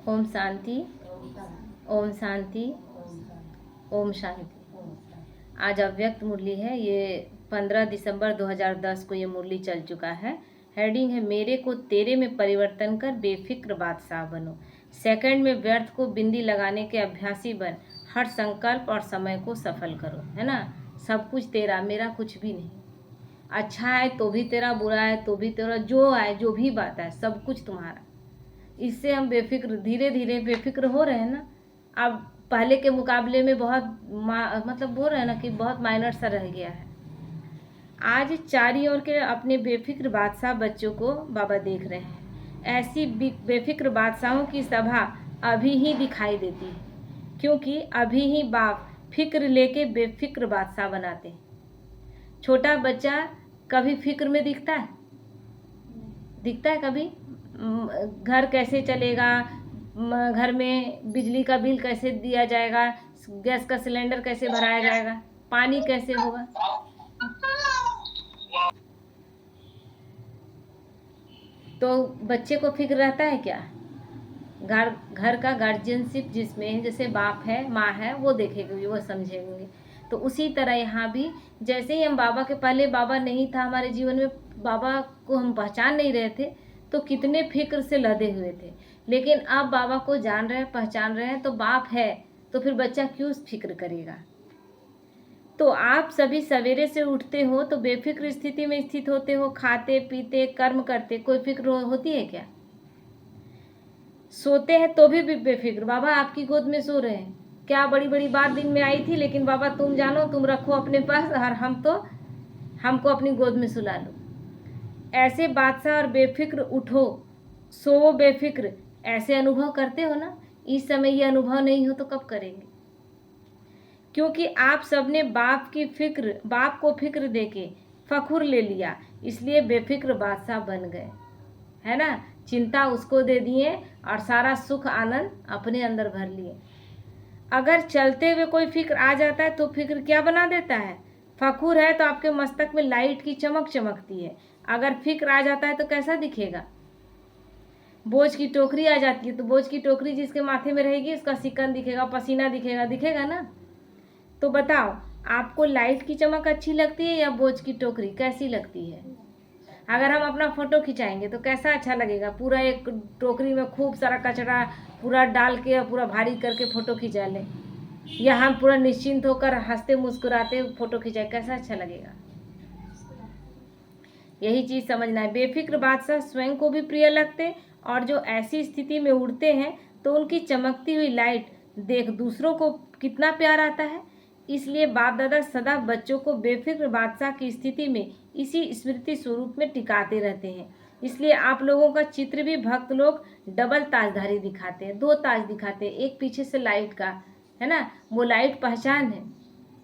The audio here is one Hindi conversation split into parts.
ओम शांति। ओम शांति। ओम शांति। आज अव्यक्त मुरली है। ये 15 दिसंबर 2010 को ये मुरली चल चुका है। हेडिंग है मेरे को तेरे में परिवर्तन कर बेफिक्र बादशाह बनो। सेकंड में व्यर्थ को बिंदी लगाने के अभ्यासी बन। हर संकल्प और समय को सफल करो, है ना। सब कुछ तेरा, मेरा कुछ भी नहीं। अच्छा है तो भी तेरा, बुरा है तो भी तेरा, जो आए जो भी बात है सब कुछ तुम्हारा। इससे हम बेफिक्र, धीरे धीरे बेफिक्र हो रहे हैं ना। अब पहले के मुकाबले में बहुत मतलब बोल रहे हैं ना कि बहुत माइनर सा रह गया है। आज चारी ओर के अपने बेफिक्र बादशाह बच्चों को बाबा देख रहे हैं। ऐसी बेफिक्र बादशाहों की सभा अभी ही दिखाई देती है, क्योंकि अभी ही बाप फिक्र लेके बेफिक्र बादशाह बनाते हैं। छोटा बच्चा कभी फिक्र में दिखता है? दिखता है कभी? घर कैसे चलेगा, घर में बिजली का बिल कैसे दिया जाएगा, गैस का सिलेंडर कैसे भराया जाएगा, पानी कैसे होगा। तो बच्चे को फिक्र रहता है क्या? घर का गार्जियनशिप जिसमें है, जैसे बाप है माँ है, वो देखेंगे, वो समझेंगे। तो उसी तरह यहाँ भी जैसे ही हम बाबा के, पहले बाबा नहीं था हमारे जीवन में, बाबा को हम पहचान नहीं रहे थे, तो कितने फिक्र से लदे हुए थे। लेकिन अब बाबा को जान रहे हैं, पहचान रहे हैं, तो बाप है तो फिर बच्चा क्यों फिक्र करेगा। तो आप सभी सवेरे से उठते हो तो बेफिक्र स्थिति में स्थित होते हो, खाते पीते कर्म करते, कोई फिक्र होती है क्या? सोते हैं तो भी बेफिक्र, बाबा आपकी गोद में सो रहे हैं, क्या बड़ी बड़ी बात दिन में आई थी, लेकिन बाबा तुम जानो, तुम रखो अपने पास, और हमको अपनी गोद में सुला लो। ऐसे बादशाह और बेफिक्र उठो, सो बेफिक्र, ऐसे अनुभव करते हो ना। इस समय ये अनुभव नहीं हो तो कब करेंगे? क्योंकि आप सबने बाप को फिक्र देके फखुर ले लिया, इसलिए बेफिक्र बादशाह बन गए, है ना। चिंता उसको दे दिए और सारा सुख आनंद अपने अंदर भर लिए। अगर चलते हुए कोई फिक्र आ जाता है तो फिक्र क्या बना देता है? फखुर है तो आपके मस्तक में लाइट की चमक चमकती है। अगर फिक्र आ जाता है तो कैसा दिखेगा? बोझ की टोकरी आ जाती है तो बोझ की टोकरी जिसके माथे में रहेगी उसका सिकन दिखेगा, पसीना दिखेगा, दिखेगा ना। तो बताओ, आपको लाइट की चमक अच्छी लगती है या बोझ की टोकरी कैसी लगती है? अगर हम अपना फोटो खिंचाएंगे तो कैसा अच्छा लगेगा? पूरा एक टोकरी में खूब सारा कचरा पूरा डाल के पूरा भारी करके फोटो खिंचा लें, या हम पूरा निश्चिंत होकर हंसते मुस्कुराते फोटो खिंचाए, कैसा अच्छा लगेगा? यही चीज समझना है। बेफिक्र बादशाह स्वयं को भी प्रिय लगते, और जो ऐसी स्थिति में उड़ते हैं तो उनकी चमकती हुई लाइट देख दूसरों को कितना प्यार आता है। इसलिए बाप दादा सदा बच्चों को बेफिक्र बादशाह की स्थिति में इसी स्मृति स्वरूप में टिकाते रहते हैं। इसलिए आप लोगों का चित्र भी भक्त लोग डबल ताजधारी दिखाते हैं, 2 ताज दिखाते हैं, एक पीछे से लाइट का, है ना। वो लाइट पहचान है।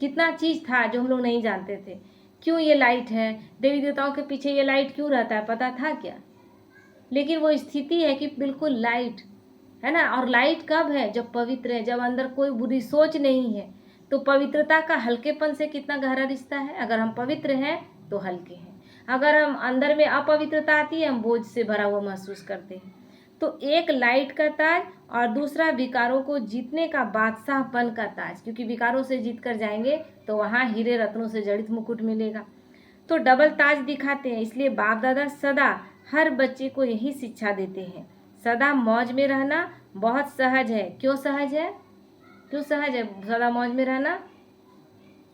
कितना चीज था जो हम लोग नहीं जानते थे। क्यों ये लाइट है, देवी देवताओं के पीछे ये लाइट क्यों रहता है, पता था क्या? लेकिन वो स्थिति है कि बिल्कुल लाइट, है ना। और लाइट कब है? जब पवित्र है, जब अंदर कोई बुरी सोच नहीं है। तो पवित्रता का हल्केपन से कितना गहरा रिश्ता है। अगर हम पवित्र हैं तो हल्के हैं, अगर हम अंदर में अपवित्रता आती है हम बोझ से भरा हुआ महसूस करते हैं। तो एक लाइट का ताज और दूसरा विकारों को जीतने का बादशाहपन का ताज, क्योंकि विकारों से जीत कर जाएंगे तो वहाँ हीरे रत्नों से जड़ित मुकुट मिलेगा। तो डबल ताज दिखाते हैं। इसलिए बाप दादा सदा हर बच्चे को यही शिक्षा देते हैं, सदा मौज में रहना बहुत सहज है। क्यों सहज है? क्यों सहज है सदा मौज में रहना?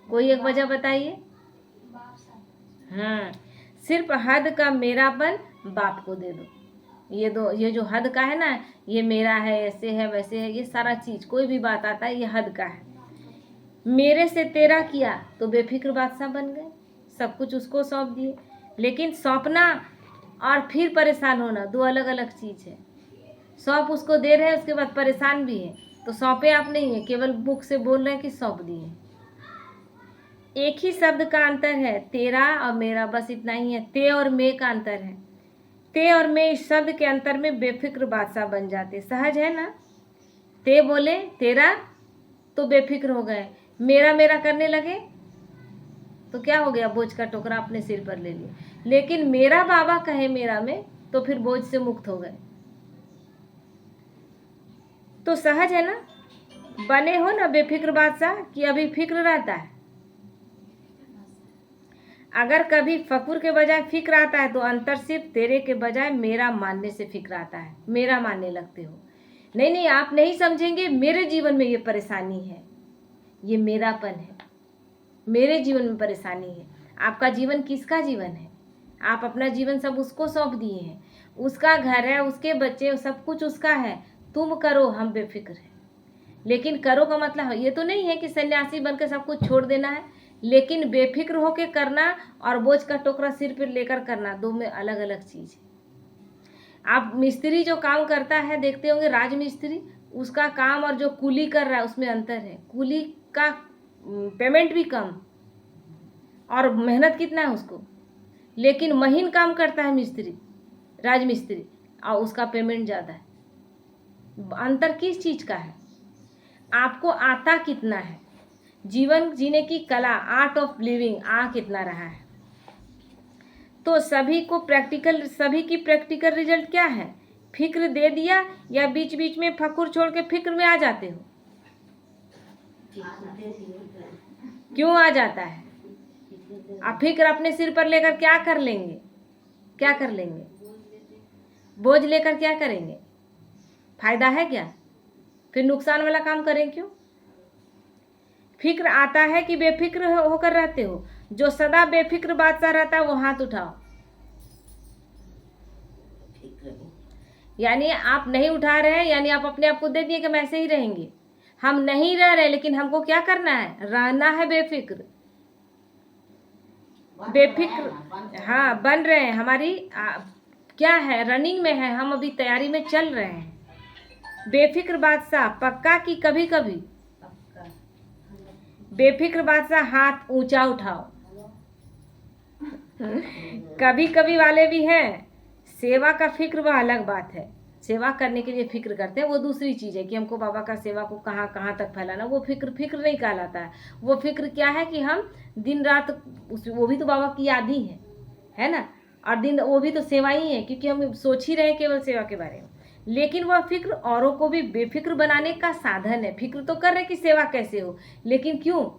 कोई एक वजह बताइए। हाँ, सिर्फ हद का मेरापन बाप को दे दो। ये जो हद का है ना, ये मेरा है, ऐसे है वैसे है, ये सारा चीज कोई भी बात आता है ये हद का है। मेरे से तेरा किया तो बेफिक्र बादशाह बन गए, सब कुछ उसको सौंप दिए। लेकिन सौंपना और फिर परेशान होना दो अलग अलग चीज है। सौंप उसको दे रहे हैं, उसके बाद परेशान भी है, तो सौंपे आप नहीं है, केवल बुक से बोल रहे हैं कि सौंप दिए। एक ही शब्द का अंतर है, तेरा और मेरा, बस इतना ही है। ते और मे का अंतर है। ते और मे इस शब्द के अंतर में बेफिक्र बादशाह बन जाते। सहज है ना। ते बोले तेरा तो बेफिक्र हो गए, मेरा मेरा करने लगे तो क्या हो गया? बोझ का टोकरा अपने सिर पर ले लिया। लेकिन मेरा बाबा कहे मेरा में, तो फिर बोझ से मुक्त हो गए। तो सहज है ना, बने हो ना बेफिक्र बादशाह कि अभी फिक्र रहता है। अगर कभी फकुर के बजाय फिक्र आता है तो अंतर सिर्फ तेरे के बजाय मेरा मानने से फिक्र आता है, मेरा मानने लगते हो। नहीं नहीं, आप नहीं समझेंगे, मेरे जीवन में ये परेशानी है, ये मेरापन है, मेरे जीवन में परेशानी है। आपका जीवन किसका जीवन है? आप अपना जीवन सब उसको सौंप दिए हैं, उसका घर है, उसके बच्चे, सब कुछ उसका है। तुम करो, हम बेफिक्र हैं। लेकिन करो का मतलब ये तो नहीं है कि सन्यासी बनकर सब कुछ छोड़ देना है, लेकिन बेफिक्र होके करना और बोझ का टोकरा सिर पर लेकर करना, दो में अलग अलग चीज़ है। आप मिस्त्री जो काम करता है देखते होंगे, राजमिस्त्री, उसका काम और जो कूली कर रहा है उसमें अंतर है। कूली का पेमेंट भी कम और मेहनत कितना है उसको, लेकिन महीन काम करता है मिस्त्री, राजमिस्त्री, और उसका पेमेंट ज़्यादा है। अंतर किस चीज़ का है? आपको आता कितना है, जीवन जीने की कला, आर्ट ऑफ लिविंग आ कितना रहा है। तो सभी की प्रैक्टिकल रिजल्ट क्या है? फिक्र दे दिया या बीच बीच में फकुर छोड़ के फिक्र में आ जाते हो? क्यों आ जाता है? आप फिक्र अपने सिर पर लेकर क्या कर लेंगे? क्या कर लेंगे? बोझ लेकर क्या करेंगे? फायदा है क्या? फिर नुकसान वाला काम करें क्यों? फिक्र आता है कि बेफिक्र होकर रहते हो? जो सदा बेफिक्र बादशाह रहता है वो हाथ उठाओ। यानी आप नहीं उठा रहे हैं, यानी आप अपने आप को दे दिए कि हम ऐसे ही रहेंगे। हम नहीं रह रहे, लेकिन हमको क्या करना है? रहना है बेफिक्र। बेफिक्र, हाँ, बन रहे हैं। हमारी क्या है, रनिंग में है, हम अभी तैयारी में चल रहे हैं। बेफिक्र बादशाह पक्का कि कभी कभी? बेफिक्र बादशाह हाथ ऊंचा उठाओ। कभी कभी वाले भी हैं। सेवा का फिक्र वह अलग बात है, सेवा करने के लिए फिक्र करते हैं, वो दूसरी चीज़ है कि हमको बाबा का सेवा को कहाँ कहाँ तक फैलाना। वो फिक्र नहीं कहलाता है। वो फिक्र क्या है कि हम दिन रात वो भी तो बाबा की याद ही है ना, और दिन वो भी तो सेवा ही है, क्योंकि हम सोच ही रहे केवल सेवा के बारे में। लेकिन वह फिक्र औरों को भी बेफिक्र बनाने का साधन है। फिक्र तो कर रहे कि सेवा कैसे हो, लेकिन क्यों?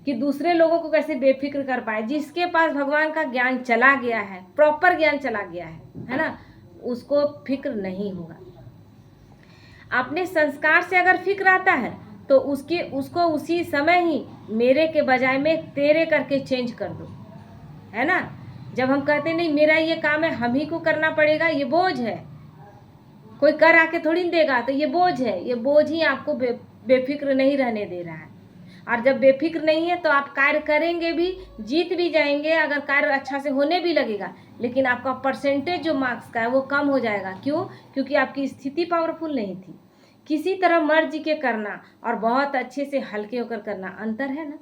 कि दूसरे लोगों को कैसे बेफिक्र कर पाए। जिसके पास भगवान का ज्ञान चला गया है, प्रॉपर ज्ञान चला गया है ना, उसको फिक्र नहीं होगा। अपने संस्कार से अगर फिक्र आता है तो उसको उसी समय ही मेरे के बजाय में तेरे करके चेंज कर दो, है ना। जब हम कहते नहीं मेरा ये काम है, हम ही को करना पड़ेगा, ये बोझ है, कोई कर आके थोड़ी देगा, तो ये बोझ है। ये बोझ ही आपको बेफिक्र नहीं रहने दे रहा है। और जब बेफिक्र नहीं है तो आप कार्य करेंगे भी, जीत भी जाएंगे, अगर कार्य अच्छा से होने भी लगेगा, लेकिन आपका परसेंटेज जो मार्क्स का है वो कम हो जाएगा। क्यों? क्योंकि आपकी स्थिति पावरफुल नहीं थी। किसी तरह मर्जी के करना और बहुत अच्छे से हल्के होकर करना, अंतर है ना।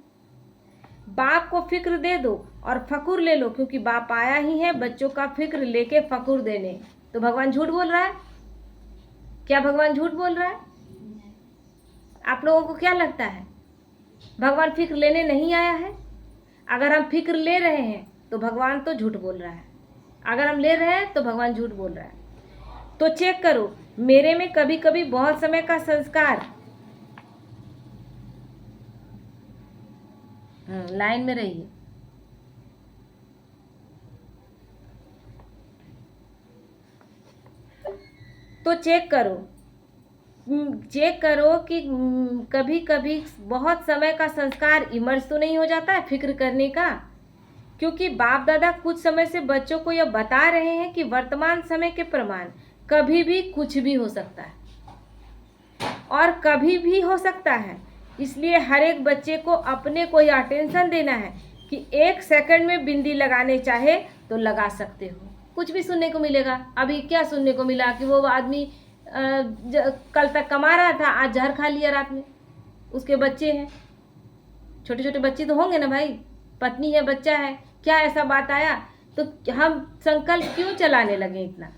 बाप को फिक्र दे दो और फकुर ले लो, क्योंकि बाप आया ही है बच्चों का फिक्र लेके फकुर देने। तो भगवान झूठ बोल रहा है क्या? भगवान झूठ बोल रहा है? आप लोगों को क्या लगता है भगवान फिक्र लेने नहीं आया है? अगर हम फिक्र ले रहे हैं तो भगवान तो झूठ बोल रहा है, अगर हम ले रहे हैं तो भगवान झूठ बोल रहा है। तो चेक करो, मेरे में कभी कभी बहुत समय का संस्कार, लाइन में रहिए, तो चेक करो कि कभी कभी बहुत समय का संस्कार इमर्ज तो नहीं हो जाता है फिक्र करने का। क्योंकि बाप दादा कुछ समय से बच्चों को यह बता रहे हैं कि वर्तमान समय के प्रमाण कभी भी कुछ भी हो सकता है और कभी भी हो सकता है। इसलिए हर एक बच्चे को अपने को यह अटेंशन देना है कि 1 सेकंड में बिंदी लगाने चाहे तो लगा सकते हो। कुछ भी सुनने को मिलेगा। अभी क्या सुनने को मिला कि वो आदमी कल तक कमा रहा था, आज जहर खा लिया रात में, उसके बच्चे हैं, छोटे छोटे बच्चे तो होंगे ना भाई, पत्नी है, बच्चा है, क्या ऐसा बात आया? तो हम संकल्प क्यों चलाने लगे इतना?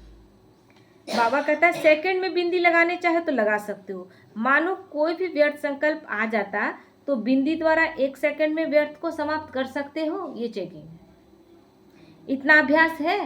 बाबा कहता है सेकंड में बिंदी लगाने चाहे तो लगा सकते हो। मानो कोई भी व्यर्थ संकल्प आ जाता तो बिंदी द्वारा 1 सेकंड में व्यर्थ को समाप्त कर सकते हो। ये चेकिंग है। इतना अभ्यास है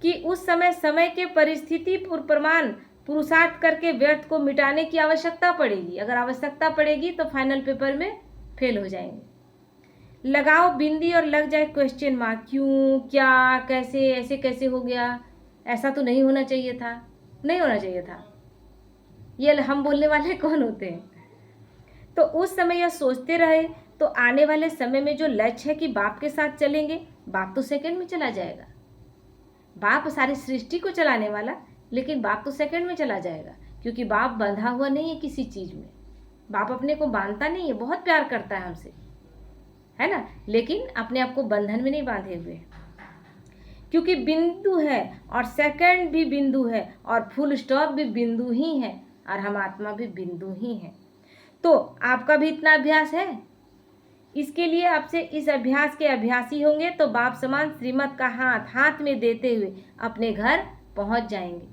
कि उस समय के परिस्थिति प्रमाण पुरुषार्थ करके व्यर्थ को मिटाने की आवश्यकता पड़ेगी। अगर आवश्यकता पड़ेगी तो फाइनल पेपर में फेल हो जाएंगे। लगाओ बिंदी और लग जाए क्वेश्चन मार्क, क्यों, क्या, कैसे, ऐसे कैसे हो गया, ऐसा तो नहीं होना चाहिए था, नहीं होना चाहिए था। ये हम बोलने वाले कौन होते हैं? तो उस समय यह सोचते रहे तो आने वाले समय में जो लक्ष्य है कि बाप के साथ चलेंगे, बाप तो सेकंड में चला जाएगा। बाप सारी सृष्टि को चलाने वाला, लेकिन बाप तो सेकंड में चला जाएगा, क्योंकि बाप बंधा हुआ नहीं है किसी चीज में। बाप अपने को बांधता नहीं है, बहुत प्यार करता है हमसे, है ना, लेकिन अपने आप को बंधन में नहीं बांधे हुए, क्योंकि बिंदु है और सेकंड भी बिंदु है और फुल स्टॉप भी बिंदु ही है और हम आत्मा भी बिंदु ही है। तो आपका भी इतना अभ्यास है। इसके लिए आपसे इस अभ्यास के अभ्यासी होंगे तो बाप समान श्रीमत का हाथ हाथ में देते हुए अपने घर पहुंच जाएंगे।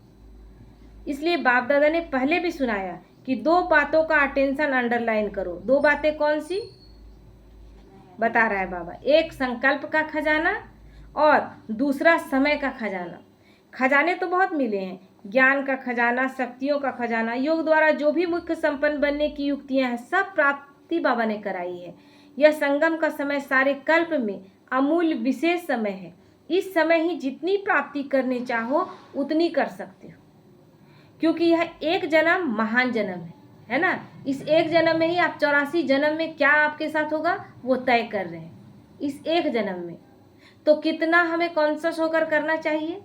इसलिए बाप दादा ने पहले भी सुनाया कि 2 बातों का अटेंशन अंडरलाइन करो। 2 बातें कौन सी बता रहा है बाबा? एक संकल्प का खजाना और दूसरा समय का खजाना। खजाने तो बहुत मिले हैं, ज्ञान का खजाना, शक्तियों का खजाना, योग द्वारा जो भी मुख्य संपन्न बनने की युक्तियां हैं सब प्राप्ति बाबा ने कराई है। यह संगम का समय सारे कल्प में अमूल्य विशेष समय है। इस समय ही जितनी प्राप्ति करने चाहो उतनी कर सकते हो, क्योंकि यह एक जन्म महान जन्म है ना। इस एक जन्म में ही आप 84 जन्म में क्या आपके साथ होगा वो तय कर रहे हैं इस एक जन्म में। तो कितना हमें कॉन्शियस होकर करना चाहिए,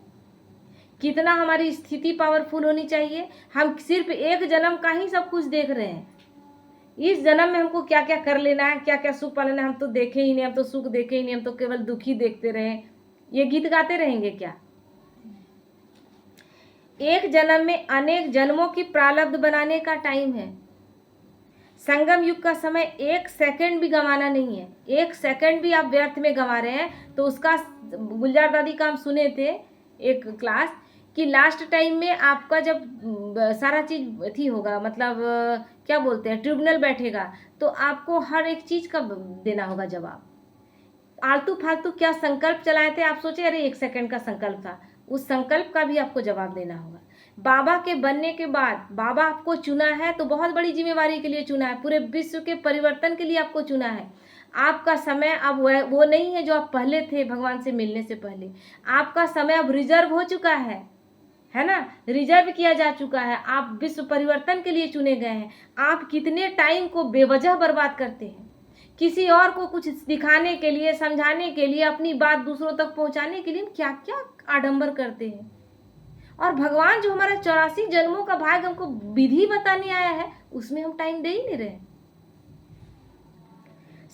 कितना हमारी स्थिति पावरफुल होनी चाहिए। हम सिर्फ एक जन्म का ही सब कुछ देख रहे हैं। इस जन्म में हमको क्या क्या कर लेना है, क्या क्या सुख पालना है, हम तो देखे ही नहीं, हम तो सुख देखे ही नहीं, हम तो केवल दुखी देखते रहे। ये गीत गाते रहेंगे क्या? एक जन्म में अनेक जन्मों की प्रारब्ध बनाने का टाइम है। संगम युग का समय 1 सेकंड भी गंवाना नहीं है। 1 सेकंड भी आप व्यर्थ में गंवा रहे हैं तो उसका, गुलजार दादी का हम सुने थे एक क्लास कि लास्ट टाइम में आपका जब सारा चीज थी होगा, मतलब क्या बोलते हैं, ट्रिब्यूनल बैठेगा, तो आपको हर एक चीज का देना होगा जवाब। आलतू फालतू क्या संकल्प चलाए थे, आप सोचे अरे 1 सेकंड का संकल्प था, उस संकल्प का भी आपको जवाब देना होगा। बाबा के बनने के बाद बाबा आपको चुना है तो बहुत बड़ी जिम्मेवारी के लिए चुना है, पूरे विश्व के परिवर्तन के लिए आपको चुना है। आपका समय अब वो नहीं है जो आप पहले थे भगवान से मिलने से पहले। आपका समय अब रिजर्व हो चुका है ना, रिजर्व किया जा चुका है। आप विश्व परिवर्तन के लिए चुने गए हैं। आप कितने टाइम को बेवजह बर्बाद करते हैं, किसी और को कुछ दिखाने के लिए, समझाने के लिए, अपनी बात दूसरों तक पहुंचाने के लिए हम क्या क्या आडंबर करते हैं। और भगवान जो हमारा 84 जन्मों का भाग हमको विधि बताने आया है उसमें हम टाइम दे ही नहीं रहे।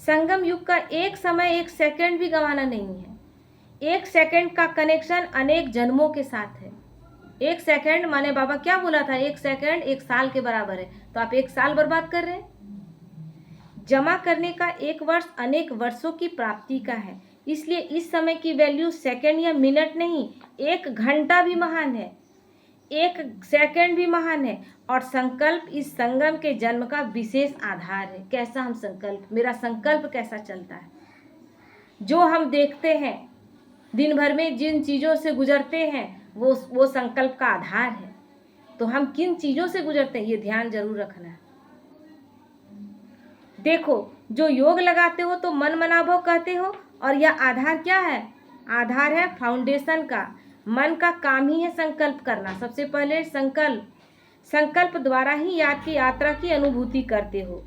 संगम युग का एक समय 1 सेकंड भी गंवाना नहीं है। 1 सेकंड का कनेक्शन अनेक जन्मों के साथ है। 1 सेकंड माने बाबा क्या बोला था, 1 सेकंड 1 साल के बराबर है, तो आप 1 साल बर्बाद कर रहे हैं। जमा करने का 1 वर्ष अनेक वर्षों की प्राप्ति का है, इसलिए इस समय की वैल्यू सेकंड या मिनट नहीं, 1 घंटा भी महान है, 1 सेकंड भी महान है। और संकल्प इस संगम के जन्म का विशेष आधार है। कैसा हम संकल्प, मेरा संकल्प कैसा चलता है, जो हम देखते हैं दिन भर में, जिन चीज़ों से गुजरते हैं वो संकल्प का आधार है। तो हम किन चीज़ों से गुजरते हैं ये ध्यान जरूर रखना है। देखो, जो योग लगाते हो तो मन मनाभव कहते हो, और यह आधार क्या है, आधार है फाउंडेशन का। मन का काम ही है संकल्प करना। सबसे पहले संकल्प द्वारा ही याद की यात्रा की अनुभूति करते हो।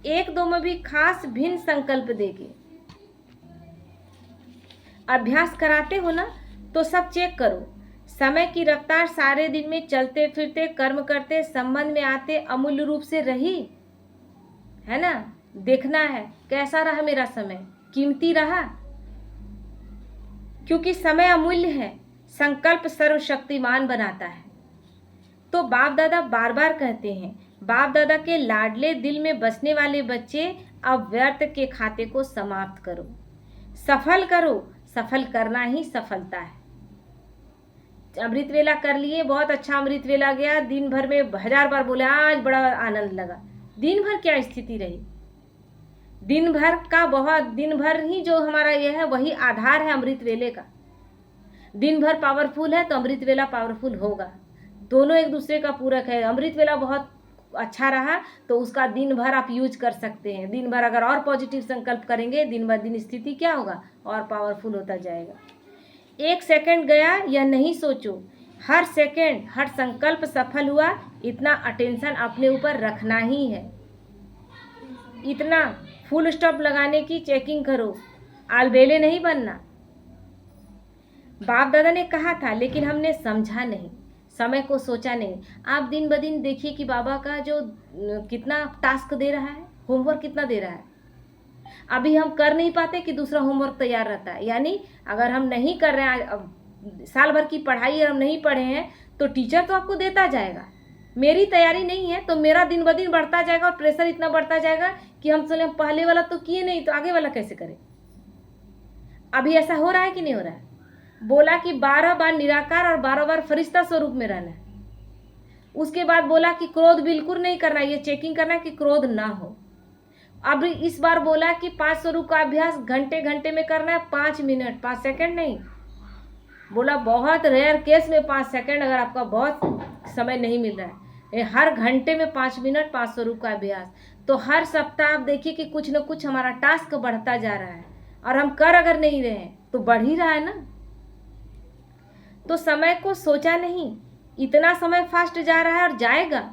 1-2 में भी खास भिन्न संकल्प देके अभ्यास कराते हो ना, तो सब चेक करो। समय की रफ्तार सारे दिन में चलते फिरते, कर्म करते, संबंध में आते अमूल्य रूप से रही है ना। देखना है कैसा रहा मेरा समय, कीमती रहा, क्योंकि समय अमूल्य है। संकल्प सर्वशक्तिमान बनाता है। तो बाप दादा बार बार कहते हैं, बाप दादा के लाडले दिल में बसने वाले बच्चे, अब व्यर्थ के खाते को समाप्त करो, सफल करो। सफल करना ही सफलता है। अमृत वेला कर लिए, बहुत अच्छा अमृत वेला गया, दिन भर में 1000 बार बोले आज बड़ा आनंद लगा। दिन भर क्या स्थिति रही, दिन भर ही जो हमारा यह है वही आधार है अमृत वेले का। दिन भर पावरफुल है तो अमृत वेला पावरफुल होगा। दोनों एक दूसरे का पूरक है। अमृत वेला बहुत अच्छा रहा तो उसका दिन भर आप यूज कर सकते हैं। दिन भर अगर और पॉजिटिव संकल्प करेंगे, दिन ब दिन स्थिति क्या होगा, और पावरफुल होता जाएगा। 1 सेकंड गया यह नहीं सोचो, हर सेकंड हर संकल्प सफल हुआ, इतना अटेंशन अपने ऊपर रखना ही है। इतना फुल स्टॉप लगाने की चेकिंग करो, अलबेले नहीं बनना। बाप दादा ने कहा था लेकिन हमने समझा नहीं, समय को सोचा नहीं। आप दिन ब दिन देखिए कि बाबा का जो कितना टास्क दे रहा है, होमवर्क कितना दे रहा है। अभी हम कर नहीं पाते कि दूसरा होमवर्क तैयार रहता है। यानी अगर हम नहीं कर रहे हैं, अब साल भर की पढ़ाई हम नहीं पढ़े हैं, तो टीचर तो आपको देता जाएगा। मेरी तैयारी नहीं है तो मेरा दिन ब दिन बढ़ता जाएगा और प्रेशर इतना बढ़ता जाएगा कि हम चले पहले वाला तो किए नहीं तो आगे वाला कैसे करें। अभी ऐसा हो रहा है कि नहीं हो रहा है। बोला कि 12 बार निराकार और 12 बार फरिश्ता स्वरूप में रहना है। उसके बाद बोला कि क्रोध बिल्कुल नहीं करना, ये चेकिंग करना कि क्रोध ना हो। अब इस बार बोला कि 5 स्वरूप का अभ्यास घंटे घंटे में करना है, 5 मिनट 5 सेकंड नहीं। बोला बहुत रेयर केस में 5 सेकंड, अगर आपका बहुत समय नहीं मिल रहा है, हर घंटे में 5 मिनट 5 स्वरूप का अभ्यास। तो हर सप्ताह आप देखिए कि कुछ न कुछ हमारा टास्क बढ़ता जा रहा है, और हम कर अगर नहीं रहे हैं तो बढ़ ही रहा है ना। तो समय को सोचा नहीं, इतना समय फास्ट जा रहा है और जाएगा।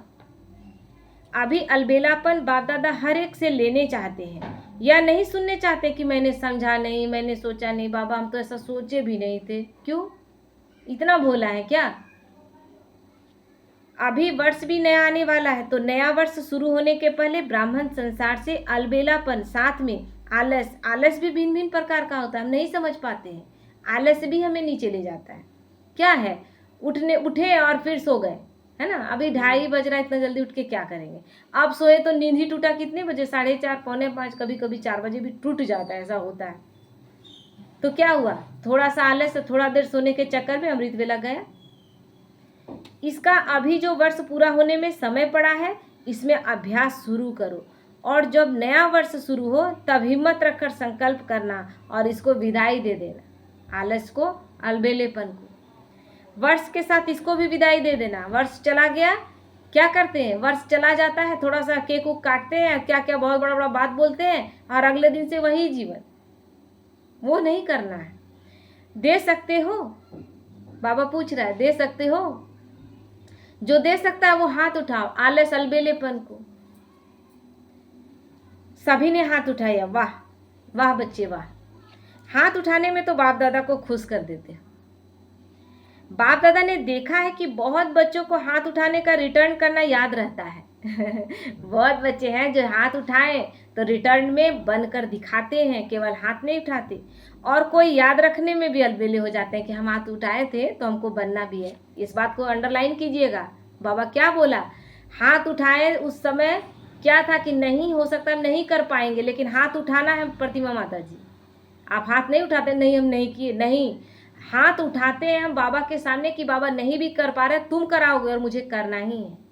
अभी अलबेलापन बाप दादा हर एक से लेने चाहते हैं, या नहीं सुनने चाहते कि मैंने समझा नहीं, मैंने सोचा नहीं। बाबा हम तो ऐसा सोचे भी नहीं थे, क्यों इतना भोला है क्या। अभी वर्ष भी नया आने वाला है, तो नया वर्ष शुरू होने के पहले ब्राह्मण संसार से अलबेलापन, साथ में आलस। आलस भी भिन्न भिन्न प्रकार का होता है, हम नहीं समझ पाते हैं। आलस भी हमें नीचे ले जाता है। क्या है, उठे और फिर सो गए, है ना। अभी 2:30 बज रहा है, इतना जल्दी उठ के क्या करेंगे। अब सोए तो नींद ही टूटा कितने बजे, 4:30 पौने 5, कभी कभी 4 बजे भी टूट जाता है, ऐसा होता है। तो क्या हुआ, थोड़ा सा आलस, थोड़ा देर सोने के चक्कर में अमृत वेला गया। इसका अभी जो वर्ष पूरा होने में समय पड़ा है, इसमें अभ्यास शुरू करो, और जब नया वर्ष शुरू हो तब हिम्मत रखकर संकल्प करना और इसको विदाई दे देना, आलस को, अलबेलेपन को। वर्ष के साथ इसको भी विदाई दे देना। वर्ष चला गया, क्या करते हैं, वर्ष चला जाता है, थोड़ा सा केक उक काटते हैं, क्या क्या बहुत बड़ा बड़ा बात बोलते हैं, और अगले दिन से वही जीवन। वो नहीं करना है। दे सकते हो, बाबा पूछ रहा है, दे सकते हो। जो दे सकता है वो हाथ उठाओ, आलस अलबेलेपन को। सभी ने हाथ उठाया, वाह वाह बच्चे वाह। हाथ उठाने में तो बाप दादा को खुश कर देते हैं। बाप दादा ने देखा है कि बहुत बच्चों को हाथ उठाने का रिटर्न करना याद रहता है। बहुत बच्चे हैं जो हाथ उठाएं तो रिटर्न में बनकर दिखाते हैं, केवल हाथ नहीं उठाते। और कोई याद रखने में भी अलबेले हो जाते हैं कि हम हाथ उठाए थे तो हमको बनना भी है। इस बात को अंडरलाइन कीजिएगा। बाबा क्या बोला, हाथ उठाए उस समय क्या था कि नहीं हो सकता, हम नहीं कर पाएंगे, लेकिन हाथ उठाना है। प्रतिमा माता जी, आप हाथ नहीं उठाते, नहीं हम नहीं किए, नहीं, हाथ उठाते हैं हम बाबा के सामने कि बाबा नहीं भी कर पा रहे, तुम कराओगे और मुझे करना ही है।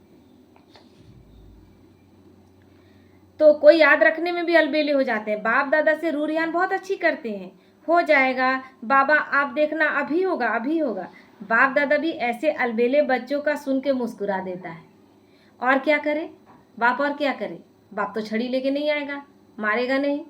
तो कोई याद रखने में भी अलबेले हो जाते हैं। बाप दादा से रूरियान बहुत अच्छी करते हैं, हो जाएगा बाबा, आप देखना अभी होगा अभी होगा। बाप दादा भी ऐसे अलबेले बच्चों का सुन के मुस्कुरा देता है। और क्या करे बाप, और क्या करे बाप, तो छड़ी लेके नहीं आएगा, मारेगा नहीं।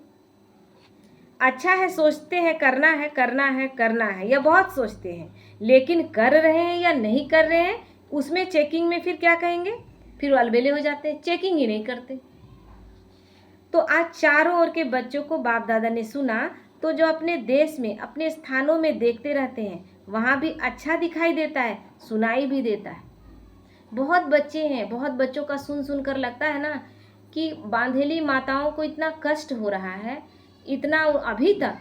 अच्छा है, सोचते हैं करना है करना है करना है, यह बहुत सोचते हैं, लेकिन कर रहे हैं या नहीं कर रहे हैं, उसमें चेकिंग में फिर क्या कहेंगे, फिर अलबेले हो जाते हैं, चेकिंग ही नहीं करते। तो आज चारों ओर के बच्चों को बाप दादा ने सुना, तो जो अपने देश में अपने स्थानों में देखते रहते हैं, वहाँ भी अच्छा दिखाई देता है, सुनाई भी देता है। बहुत बच्चे हैं, बहुत बच्चों का सुन कर लगता है ना कि बांधेली माताओं को इतना कष्ट हो रहा है, इतना अभी तक,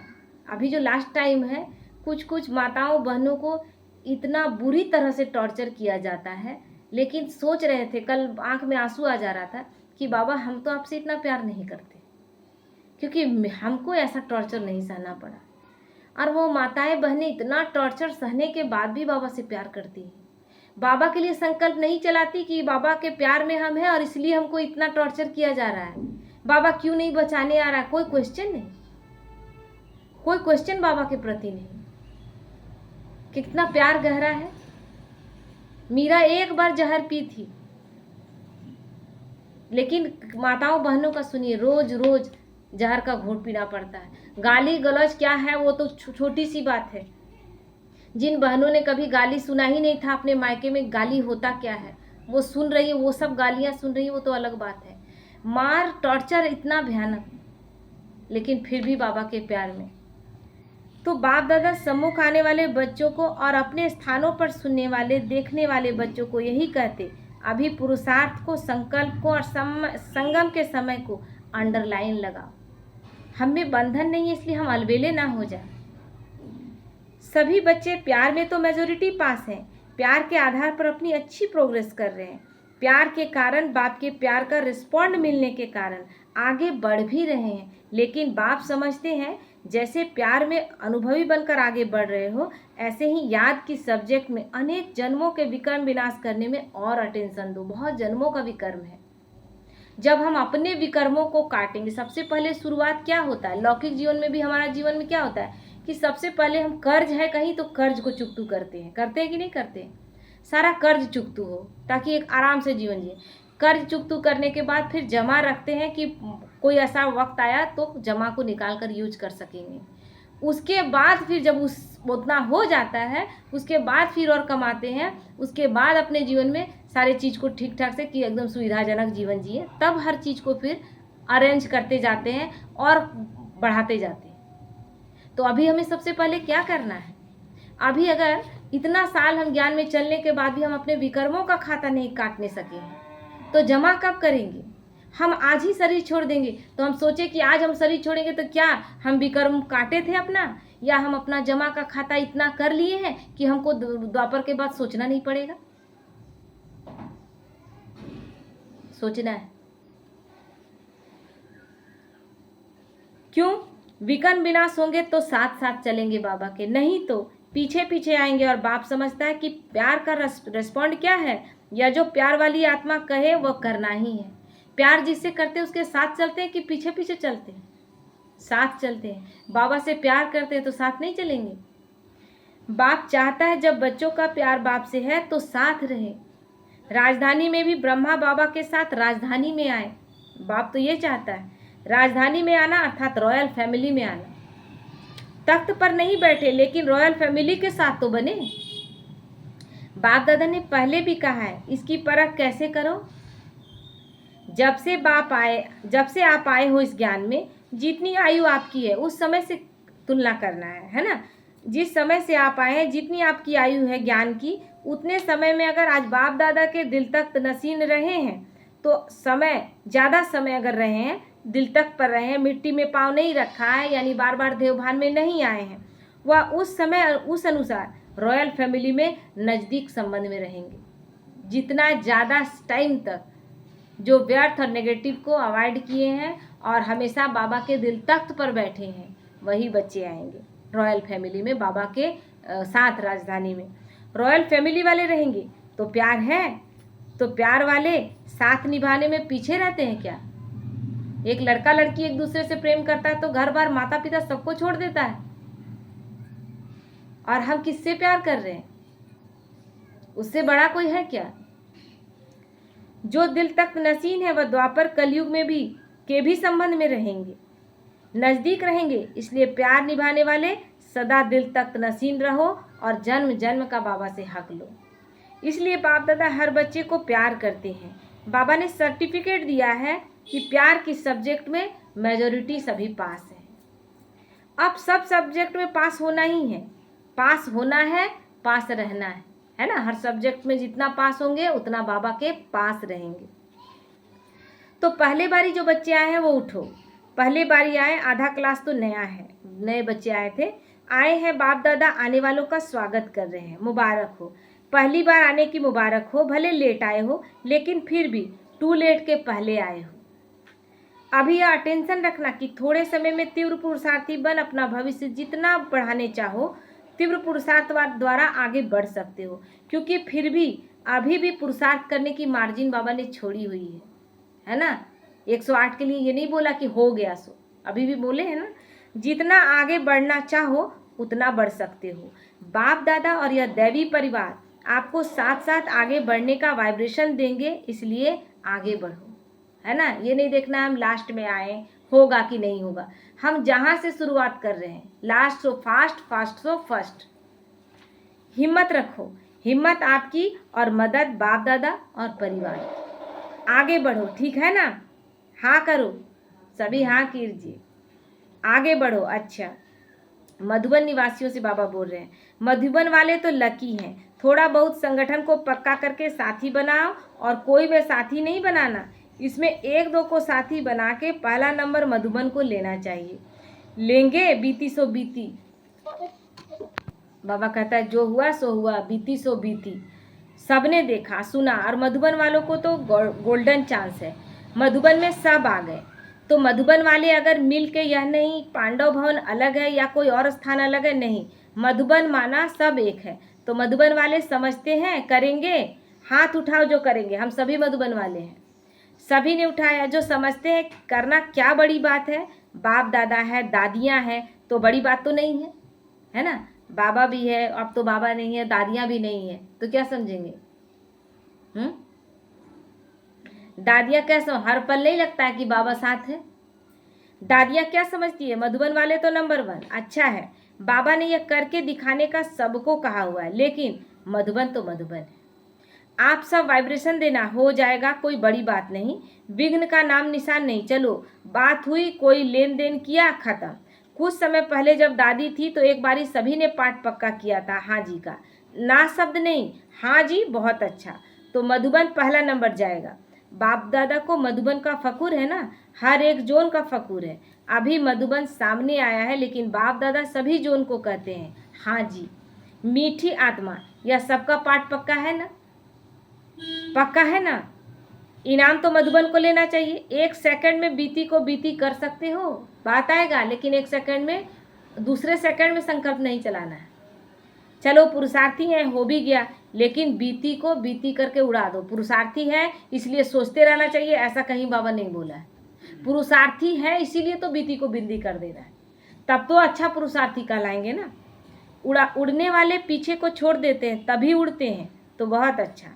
अभी जो लास्ट टाइम है, कुछ कुछ माताओं बहनों को इतना बुरी तरह से टॉर्चर किया जाता है। लेकिन सोच रहे थे, कल आंख में आंसू आ जा रहा था कि बाबा हम तो आपसे इतना प्यार नहीं करते, क्योंकि हमको ऐसा टॉर्चर नहीं सहना पड़ा। और वो माताएं बहनें इतना टॉर्चर सहने के बाद भी बाबा से प्यार करती हैं। बाबा के लिए संकल्प नहीं चलाती कि बाबा के प्यार में हम हैं और इसलिए हमको इतना टॉर्चर किया जा रहा है, बाबा क्यों नहीं बचाने आ रहा है। कोई क्वेश्चन नहीं, कोई क्वेश्चन बाबा के प्रति नहीं। कितना प्यार गहरा है। मीरा एक बार जहर पी थी, लेकिन माताओं बहनों का सुनिए, रोज रोज जहर का घूंट पीना पड़ता है। गाली गलौज क्या है वो तो छोटी सी बात है। जिन बहनों ने कभी गाली सुना ही नहीं था अपने मायके में गाली होता क्या है, वो सुन रही है, वो सब गालियां सुन रही है, वो तो अलग बात है। मार टॉर्चर इतना भयानक, लेकिन फिर भी बाबा के प्यार में। तो बाप दादा सम्मुख आने वाले बच्चों को और अपने स्थानों पर सुनने वाले देखने वाले बच्चों को यही कहते, अभी पुरुषार्थ को, संकल्प को और संगम के समय को अंडरलाइन लगाओ। हम में बंधन नहीं है, इसलिए हम अलबेले ना हो जाए। सभी बच्चे प्यार में तो मेजोरिटी पास हैं, प्यार के आधार पर अपनी अच्छी प्रोग्रेस कर रहे हैं। प्यार के कारण, बाप के प्यार का रिस्पॉन्ड मिलने के कारण आगे बढ़ भी रहे हैं। लेकिन बाप समझते हैं जैसे प्यार में अनुभवी बनकर आगे बढ़ रहे हो, ऐसे ही याद की सब्जेक्ट में अनेक जन्मों के विकर्म विनाश करने में और अटेंशन दो। बहुत जन्मों का विकर्म है। जब हम अपने विकर्मों को काटेंगे, सबसे पहले शुरुआत क्या होता है लौकिक जीवन में भी, हमारा जीवन में क्या होता है कि सबसे पहले हम कर्ज है कहीं तो कर्ज को चुकतू करते हैं कि नहीं करते हैं? सारा कर्ज चुकतू हो ताकि एक आराम से जीवन जिए। कर्ज चुकतू करने के बाद फिर जमा रखते हैं कि कोई ऐसा वक्त आया तो जमा को निकाल कर यूज कर सकेंगे। उसके बाद फिर जब उतना हो जाता है, उसके बाद फिर और कमाते हैं, उसके बाद अपने जीवन में सारे चीज़ को ठीक ठाक से कि एकदम सुविधाजनक जीवन जिए, तब हर चीज़ को फिर अरेंज करते जाते हैं और बढ़ाते जाते हैं। तो अभी हमें सबसे पहले क्या करना है? अभी अगर इतना साल हम ज्ञान में चलने के बाद भी हम अपने विकर्मों का खाता नहीं काटने सके हैं, तो जमा कब करेंगे? हम आज ही शरीर छोड़ देंगे तो हम सोचे कि आज हम शरीर छोड़ेंगे तो क्या हम विकर्म काटे थे अपना, या हम अपना जमा का खाता इतना कर लिए हैं कि हमको द्वापर के बाद सोचना नहीं पड़ेगा? सोचना है। क्यों? विकर्म विनाश होंगे तो साथ साथ चलेंगे बाबा के, नहीं तो पीछे पीछे आएंगे। और बाप समझता है कि प्यार का रेस्पॉन्ड क्या है, या जो प्यार वाली आत्मा कहे वह करना ही है। प्यार जिससे करते हैं उसके साथ चलते हैं कि पीछे पीछे चलते हैं? साथ चलते हैं। बाबा से प्यार करते हैं तो साथ नहीं चलेंगे? बाप चाहता है जब बच्चों का प्यार बाप से है तो साथ रहे। राजधानी में भी ब्रह्मा बाबा के साथ राजधानी में आए। बाप तो ये चाहता है, राजधानी में आना अर्थात रॉयल फैमिली में आना। तख्त पर नहीं बैठे लेकिन रॉयल फैमिली के साथ तो बने। बाप दादा ने पहले भी कहा है, इसकी परख कैसे करो? जब से आप आए हो इस ज्ञान में, जितनी आयु आपकी है उस समय से तुलना करना है ना। जिस समय से आप आए हैं, जितनी आपकी आयु है ज्ञान की, उतने समय में अगर आज बाप दादा के दिल तक नसीन रहे हैं, तो ज़्यादा समय अगर रहे हैं, दिल तक पर रहे हैं, मिट्टी में पाँव नहीं रखा है, यानी बार बार देवभान में नहीं आए हैं, वह उस समय उस अनुसार रॉयल फैमिली में नज़दीक संबंध में रहेंगे। जितना ज़्यादा टाइम तक जो व्यर्थ और नेगेटिव को अवॉइड किए हैं और हमेशा बाबा के दिल तख्त पर बैठे हैं, वही बच्चे आएंगे रॉयल फैमिली में, बाबा के साथ राजधानी में। रॉयल फैमिली वाले रहेंगे तो प्यार है, तो प्यार वाले साथ निभाने में पीछे रहते हैं क्या? एक लड़का लड़की एक दूसरे से प्रेम करता है तो घर बार माता पिता सबको छोड़ देता है, और हम किससे प्यार कर रहे हैं? उससे बड़ा कोई है क्या? जो दिल तक नसीन है वह द्वापर कलयुग में भी संबंध में रहेंगे, नज़दीक रहेंगे। इसलिए प्यार निभाने वाले सदा दिल तक नसीन रहो और जन्म जन्म का बाबा से हक लो। इसलिए बाप दादा हर बच्चे को प्यार करते हैं। बाबा ने सर्टिफिकेट दिया है कि प्यार की सब्जेक्ट में मेजॉरिटी सभी पास है। अब सब सब्जेक्ट में पास होना ही है, पास होना है, पास रहना है ना। हर सब्जेक्ट में जितना पास होंगे उतना बाबा के पास रहेंगे। तो पहले बारी जो बच्चे आए हैं वो उठो। पहले बारी आए, आधा क्लास तो नया है, नए बच्चे आए हैं। बाप दादा आने वालों का स्वागत कर रहे हैं, मुबारक हो। पहली बार आने की मुबारक हो, भले लेट आए हो लेकिन फिर भी टू लेट के पहले आए हो। अभी यह अटेंशन रखना कि थोड़े समय में तीव्र पुरुषार्थी बन अपना भविष्य जितना बढ़ाने चाहो, तीव्र पुरुषार्थ द्वारा आगे बढ़ सकते हो। क्योंकि फिर भी अभी भी पुरुषार्थ करने की मार्जिन बाबा ने छोड़ी हुई है ना। 108 के लिए ये नहीं बोला कि हो गया सो, अभी भी बोले हैं ना, जितना आगे बढ़ना चाहो उतना बढ़ सकते हो। बाप दादा और यह दैवी परिवार आपको साथ साथ आगे बढ़ने का वाइब्रेशन देंगे, इसलिए आगे बढ़ो, है ना। ये नहीं देखना हम लास्ट में आए, होगा कि नहीं होगा। हम जहाँ से शुरुआत कर रहे हैं, last so fast, fast so first. हिम्मत रखो, हिम्मत आपकी और मदद बाप दादा और परिवार। आगे बढ़ो, ठीक है ना। हाँ करो, सभी हाँ कीजिए, आगे बढ़ो। अच्छा, मधुबन निवासियों से बाबा बोल रहे हैं, मधुबन वाले तो लकी हैं, थोड़ा बहुत संगठन को पक्का करके साथी बनाओ, और कोई में साथी नहीं बनाना, इसमें एक दो को साथी बना के पहला नंबर मधुबन को लेना चाहिए। लेंगे बीती सो बीती। बाबा कहता है जो हुआ सो हुआ, बीती सो बीती। सबने देखा सुना, और मधुबन वालों को तो गोल्डन चांस है। मधुबन में सब आ गए, तो मधुबन वाले अगर मिल के, यह नहीं पांडव भवन अलग है या कोई और स्थान अलग है, नहीं, मधुबन माना सब एक है। तो मधुबन वाले समझते हैं करेंगे, हाथ उठाओ जो करेंगे, हम सभी मधुबन वाले हैं। सभी ने उठाया, जो समझते हैं करना क्या बड़ी बात है, बाप दादा है, दादियाँ हैं, तो बड़ी बात तो नहीं है ना। बाबा भी है, अब तो बाबा नहीं है, दादियाँ भी नहीं है, तो क्या समझेंगे। दादियाँ कैसा, हर पल नहीं लगता है कि बाबा साथ है। दादियाँ क्या समझती है, मधुबन वाले तो नंबर 1, अच्छा है, बाबा ने यह करके दिखाने का सबको कहा हुआ है, लेकिन मधुबन तो मधुबन है। आप सब वाइब्रेशन देना, हो जाएगा, कोई बड़ी बात नहीं, विघ्न का नाम निशान नहीं। चलो बात हुई, कोई लेन देन किया, खत्म। कुछ समय पहले जब दादी थी तो एक बारी सभी ने पाठ पक्का किया था हाँ जी का, ना शब्द नहीं, हाँ जी, बहुत अच्छा। तो मधुबन पहला नंबर जाएगा। बाप दादा को मधुबन का फकूर है ना, हर एक जोन का फकूर है। अभी मधुबन सामने आया है, लेकिन बाप दादा सभी जोन को कहते हैं हाँ जी। मीठी आत्मा, यह सबका पाठ पक्का है ना, पक्का है ना। इनाम तो मधुबन को लेना चाहिए। 1 सेकंड में बीती को बीती कर सकते हो, बात आएगा, लेकिन 1 सेकंड में, दूसरे सेकंड में संकल्प नहीं चलाना है। चलो पुरुषार्थी है, हो भी गया, लेकिन बीती को बीती करके उड़ा दो। पुरुषार्थी है इसलिए सोचते रहना चाहिए, ऐसा कहीं बाबा नहीं बोला है। पुरुषार्थी है इसीलिए तो बीती को बिंदी कर दे रहा है, तब तो अच्छा पुरुषार्थी कहलाएंगे ना। उड़ने वाले पीछे को छोड़ देते हैं तभी उड़ते हैं, तो बहुत अच्छा।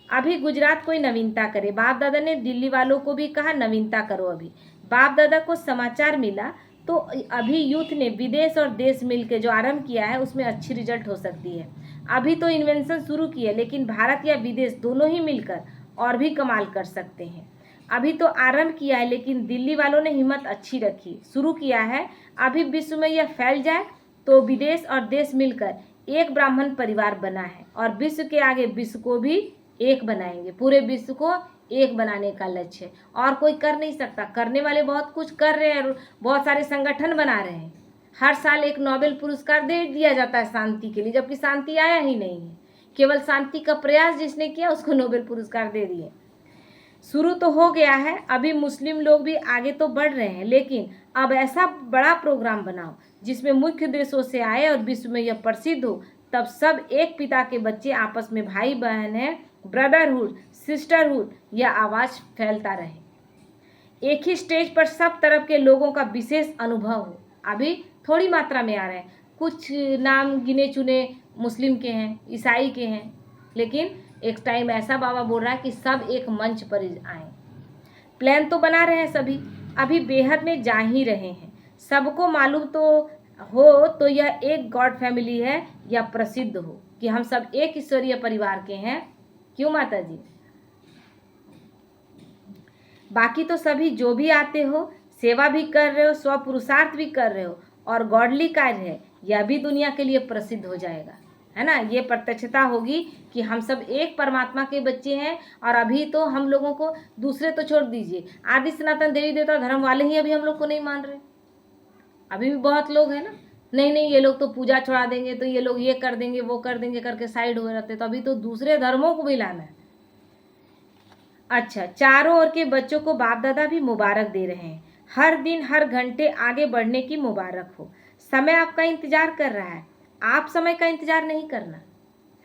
अभी गुजरात कोई नवीनता करे, बाप दादा ने दिल्ली वालों को भी कहा नवीनता करो। अभी बाप दादा को समाचार मिला तो अभी यूथ ने विदेश और देश मिलकर जो आरंभ किया है उसमें अच्छी रिजल्ट हो सकती है। अभी तो इन्वेंशन शुरू की है, लेकिन भारत या विदेश दोनों ही मिलकर और भी कमाल कर सकते हैं। अभी तो आरंभ किया है, लेकिन दिल्ली वालों ने हिम्मत अच्छी रखी, शुरू किया है। अभी विश्व में यह फैल जाए तो विदेश और देश मिलकर एक ब्राह्मण परिवार बना है, और विश्व के आगे विश्व को भी एक बनाएंगे। पूरे विश्व को एक बनाने का लक्ष्य है, और कोई कर नहीं सकता। करने वाले बहुत कुछ कर रहे हैं, बहुत सारे संगठन बना रहे हैं। हर साल एक नोबेल पुरस्कार दे दिया जाता है शांति के लिए, जबकि शांति आया ही नहीं है। केवल शांति का प्रयास जिसने किया उसको नोबेल पुरस्कार दे दिए। शुरू तो हो गया है, अभी मुस्लिम लोग भी आगे तो बढ़ रहे हैं, लेकिन अब ऐसा बड़ा प्रोग्राम बनाओ जिसमें मुख्य देशों से आए और विश्व में यह प्रसिद्ध हो, तब सब एक पिता के बच्चे आपस में भाई बहन हैं, ब्रदरहुड सिस्टरहुड, यह आवाज़ फैलता रहे। एक ही स्टेज पर सब तरफ के लोगों का विशेष अनुभव हो। अभी थोड़ी मात्रा में आ रहे हैं, कुछ नाम गिने चुने मुस्लिम के हैं, ईसाई के हैं, लेकिन एक टाइम ऐसा बाबा बोल रहा है कि सब एक मंच पर आए। प्लान तो बना रहे हैं सभी, अभी बेहद में जा ही रहे हैं। सबको मालूम तो हो तो यह एक गॉड फैमिली है, या प्रसिद्ध हो कि हम सब एक ईश्वरीय परिवार के हैं। क्यों माता जी? बाकी तो सभी जो भी आते हो, सेवा भी कर रहे हो, स्व पुरुषार्थ भी कर रहे हो, और गॉडली कार्य है, यह भी दुनिया के लिए प्रसिद्ध हो जाएगा, है ना। ये प्रत्यक्षता होगी कि हम सब एक परमात्मा के बच्चे हैं। और अभी तो हम लोगों को, दूसरे तो छोड़ दीजिए, आदि सनातन देवी देवता धर्म वाले ही अभी हम लोग को नहीं मान रहे। अभी भी बहुत लोग हैं ना, नहीं नहीं ये लोग तो पूजा छोड़ा देंगे, तो ये लोग ये कर देंगे वो कर देंगे करके साइड हो रहते। तो अभी तो दूसरे धर्मों को भी लाना है। अच्छा, चारों ओर के बच्चों को बाप दादा भी मुबारक दे रहे हैं। हर दिन हर घंटे आगे बढ़ने की मुबारक हो। समय आपका इंतजार कर रहा है, आप समय का इंतजार नहीं करना,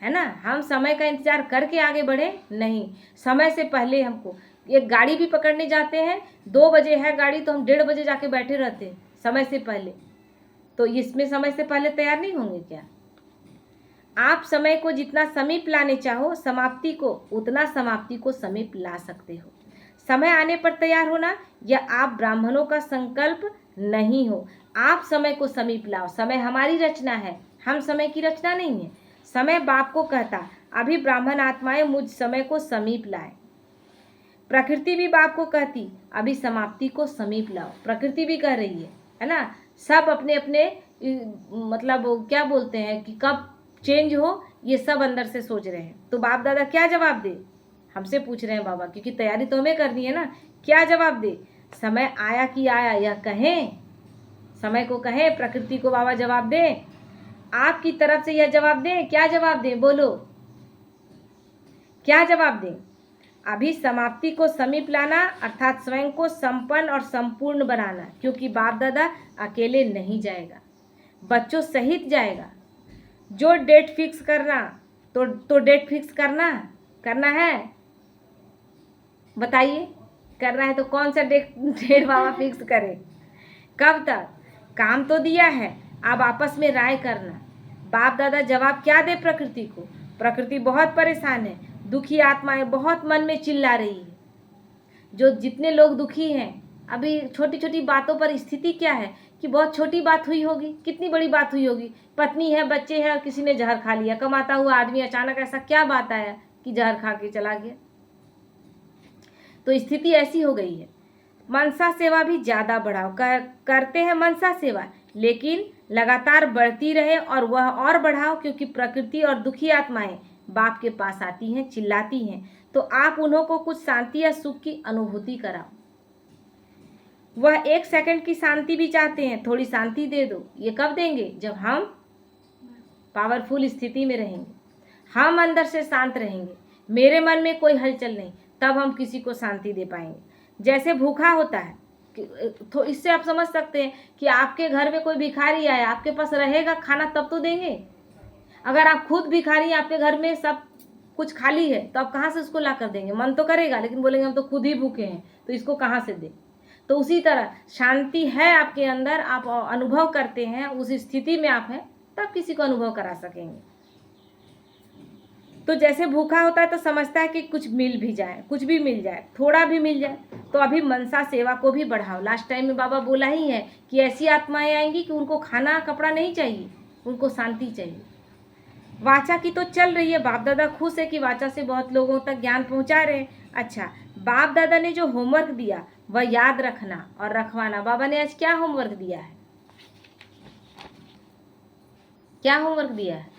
है ना। हम समय का इंतजार करके आगे बढ़े नहीं, समय से पहले हमको, एक गाड़ी भी पकड़ने जाते हैं, 2 बजे है गाड़ी तो हम 1:30 बजे जाके बैठे रहते हैं समय से पहले। तो इसमें समय से पहले तैयार नहीं होंगे क्या? आप समय को जितना समीप लाने चाहो, समाप्ति को उतना समाप्ति को समीप ला सकते हो। समय आने पर तैयार होना, यह आप ब्राह्मणों का संकल्प नहीं हो। आप समय को समीप लाओ। समय हमारी रचना है, हम समय की रचना नहीं है। समय बाप को कहता, अभी ब्राह्मण आत्माएं मुझ समय को समीप लाए। प्रकृति भी बाप को कहती, अभी समाप्ति को समीप लाओ। प्रकृति भी कह रही है ना। सब अपने अपने मतलब क्या बोलते हैं कि कब चेंज हो, ये सब अंदर से सोच रहे हैं। तो बाप दादा क्या जवाब दे? हमसे पूछ रहे हैं बाबा, क्योंकि तैयारी तो हमें करनी है ना। क्या जवाब दे? समय आया कि आया, यह कहें, समय को कहें, प्रकृति को बाबा जवाब दें, आपकी तरफ से यह जवाब दें। क्या जवाब दें? बोलो, क्या जवाब दें? अभी समाप्ति को समीप लाना अर्थात स्वयं को संपन्न और संपूर्ण बनाना, क्योंकि बाप दादा अकेले नहीं जाएगा, बच्चों सहित जाएगा। जो डेट फिक्स करना तो डेट फिक्स करना है, बताइए। करना है तो कौन सा डेट बाबा फिक्स करे? कब तक? काम तो दिया है, अब आपस में राय करना। बाप दादा जवाब क्या दे प्रकृति को? प्रकृति बहुत परेशान है, दुखी आत्माएं बहुत मन में चिल्ला रही है। जो जितने लोग दुखी हैं, अभी छोटी छोटी बातों पर स्थिति क्या है कि बहुत छोटी बात हुई होगी, कितनी बड़ी बात हुई होगी, पत्नी है, बच्चे हैं और किसी ने जहर खा लिया। कमाता हुआ आदमी अचानक ऐसा क्या बात आया कि जहर खा के चला गया। तो स्थिति ऐसी हो गई है। मनसा सेवा भी ज़्यादा बढ़ाओ। करते हैं मनसा सेवा, लेकिन लगातार बढ़ती रहे और वह और बढ़ाओ, क्योंकि प्रकृति और दुखी आत्माएं बाप के पास आती हैं, चिल्लाती हैं। तो आप उन्हों को कुछ शांति या सुख की अनुभूति कराओ। वह 1 सेकंड की शांति भी चाहते हैं, थोड़ी शांति दे दो। ये कब देंगे? जब हम पावरफुल स्थिति में रहेंगे, हम अंदर से शांत रहेंगे, मेरे मन में कोई हलचल नहीं, तब हम किसी को शांति दे पाएंगे। जैसे भूखा होता है, तो इससे आप समझ सकते हैं कि आपके घर में कोई भिखारी आया, आपके पास रहेगा खाना तब तो देंगे। अगर आप खुद भिखारी हैं, आपके घर में सब कुछ खाली है, तो आप कहाँ से उसको ला कर देंगे? मन तो करेगा, लेकिन बोलेंगे हम तो खुद ही भूखे हैं, तो इसको कहाँ से दें? तो उसी तरह शांति है आपके अंदर, आप अनुभव करते हैं, उस स्थिति में आप हैं, तब किसी को अनुभव करा सकेंगे। तो जैसे भूखा होता है तो समझता है कि कुछ मिल भी जाए, कुछ भी मिल जाए, थोड़ा भी मिल जाए। तो अभी मनसा सेवा को भी बढ़ाओ। लास्ट टाइम में बाबा बोला ही है कि ऐसी आत्माएं आएंगी कि उनको खाना कपड़ा नहीं चाहिए, उनको शांति चाहिए। वाचा की तो चल रही है, बाप दादा खुश है कि वाचा से बहुत लोगों तक ज्ञान पहुंचा रहे हैं। अच्छा, बाप दादा ने जो होमवर्क दिया वह याद रखना और रखवाना। बाबा ने आज क्या होमवर्क दिया है? क्या होमवर्क दिया है?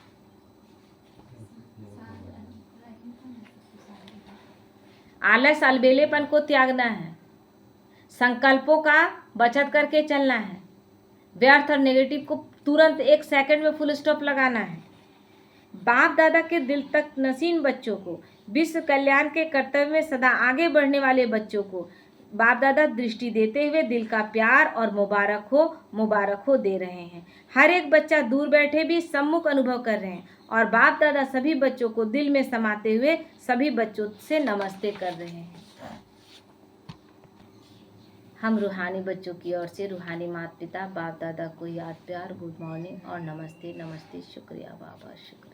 आलस अलबेलेपन को त्यागना है, संकल्पों का बचत करके चलना है, व्यर्थ और नेगेटिव को तुरंत 1 सेकंड में फुल स्टॉप लगाना है। बाप दादा के दिल तक नसीन बच्चों को, विश्व कल्याण के कर्तव्य में सदा आगे बढ़ने वाले बच्चों को बाप दादा दृष्टि देते हुए दिल का प्यार और मुबारक हो दे रहे हैं। हर एक बच्चा दूर बैठे भी सम्मुख अनुभव कर रहे हैं और बाप दादा सभी बच्चों को दिल में समाते हुए सभी बच्चों से नमस्ते कर रहे हैं। हम रूहानी बच्चों की ओर से रूहानी माता पिता बाप दादा को याद, प्यार, गुड मॉर्निंग और नमस्ते नमस्ते। शुक्रिया बाबा, शुक्रिया।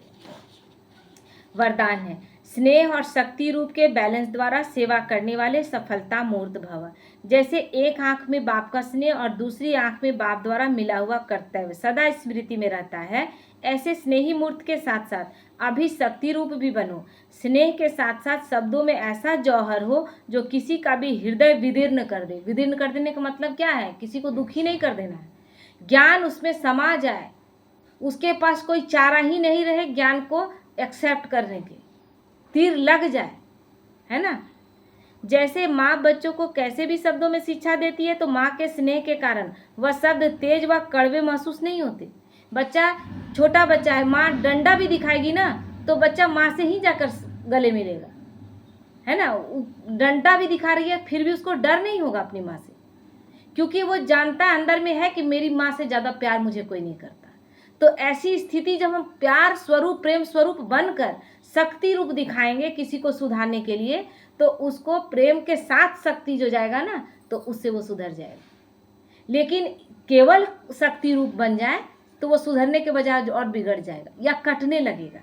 वरदान है, स्नेह और शक्ति रूप के बैलेंस द्वारा सेवा करने वाले सफलता मूर्त भव। जैसे एक आंख में बाप का स्नेह और दूसरी आंख में बाप द्वारा मिला हुआ कर्तव्य सदा स्मृति में रहता है, ऐसे स्नेही मूर्त के साथ साथ अभी शक्ति रूप भी बनो। स्नेह के साथ साथ शब्दों में ऐसा जौहर हो जो किसी का भी हृदय विदीर्ण कर दे। विदीर्ण कर देने का मतलब क्या है? किसी को दुखी नहीं कर देना है, ज्ञान उसमें समा जाए, उसके पास कोई चारा ही नहीं रहे ज्ञान को एक्सेप्ट करने के, तीर लग जाए, है ना। जैसे माँ बच्चों को कैसे भी शब्दों में शिक्षा देती है, तो माँ के स्नेह के कारण वह शब्द तेज व कड़वे महसूस नहीं होते। बच्चा, छोटा बच्चा है, माँ डंडा भी दिखाएगी ना तो बच्चा माँ से ही जाकर गले मिलेगा, है ना। डंडा भी दिखा रही है फिर भी उसको डर नहीं होगा अपनी माँ से, क्योंकि वो जानता है अंदर में है कि मेरी माँ से ज़्यादा प्यार मुझे कोई नहीं करता। तो ऐसी स्थिति जब हम प्यार स्वरूप, प्रेम स्वरूप बनकर शक्ति रूप दिखाएंगे किसी को सुधारने के लिए, तो उसको प्रेम के साथ शक्ति जो जाएगा ना, तो उससे वो सुधर जाएगा। लेकिन केवल शक्ति रूप बन जाए तो वो सुधरने के बजाय और बिगड़ जाएगा या कटने लगेगा।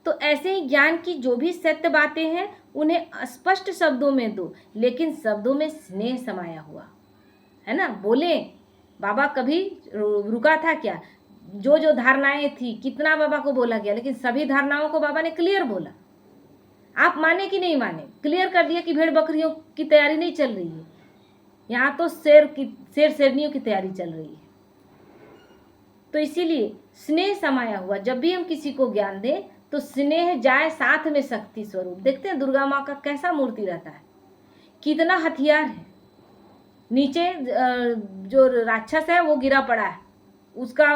तो ऐसे ही ज्ञान की जो भी सत्य बातें हैं उन्हें स्पष्ट शब्दों में दो, लेकिन शब्दों में स्नेह समाया हुआ है ना। बोले बाबा कभी रुका था क्या? जो जो धारणाएं थी कितना बाबा को बोला गया, लेकिन सभी धारणाओं को बाबा ने क्लियर बोला। आप माने कि नहीं माने, क्लियर कर दिया कि भेड़ बकरियों की तैयारी नहीं चल रही है, यहाँ तो शेर शेरनियों की तैयारी चल रही है। तो इसीलिए स्नेह समाया हुआ, जब भी हम किसी को ज्ञान दें तो स्नेह जाए साथ में शक्ति स्वरूप। देखते हैं दुर्गा माँ का कैसा मूर्ति रहता है, कितना हथियार है। नीचे जो राक्षस है वो गिरा पड़ा है, उसका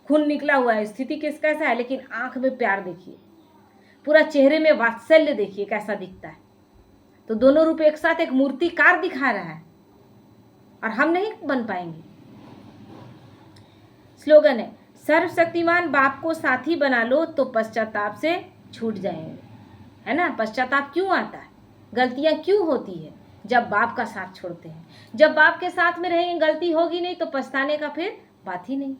खून निकला हुआ है, स्थिति कैसा है, लेकिन आंख में प्यार देखिए, पूरा चेहरे में वात्सल्य देखिए कैसा दिखता है। तो दोनों रूप एक साथ एक मूर्तिकार दिखा रहा है, और हम नहीं बन पाएंगे। स्लोगन है, सर्वशक्तिमान बाप को साथी बना लो तो पश्चाताप से छूट जाएंगे, है ना। पश्चाताप क्यों आता है, गलतियां क्यों होती है? जब बाप का साथ छोड़ते हैं। जब बाप के साथ में रहेंगे गलती होगी नहीं तो पछताने का फिर बात ही नहीं।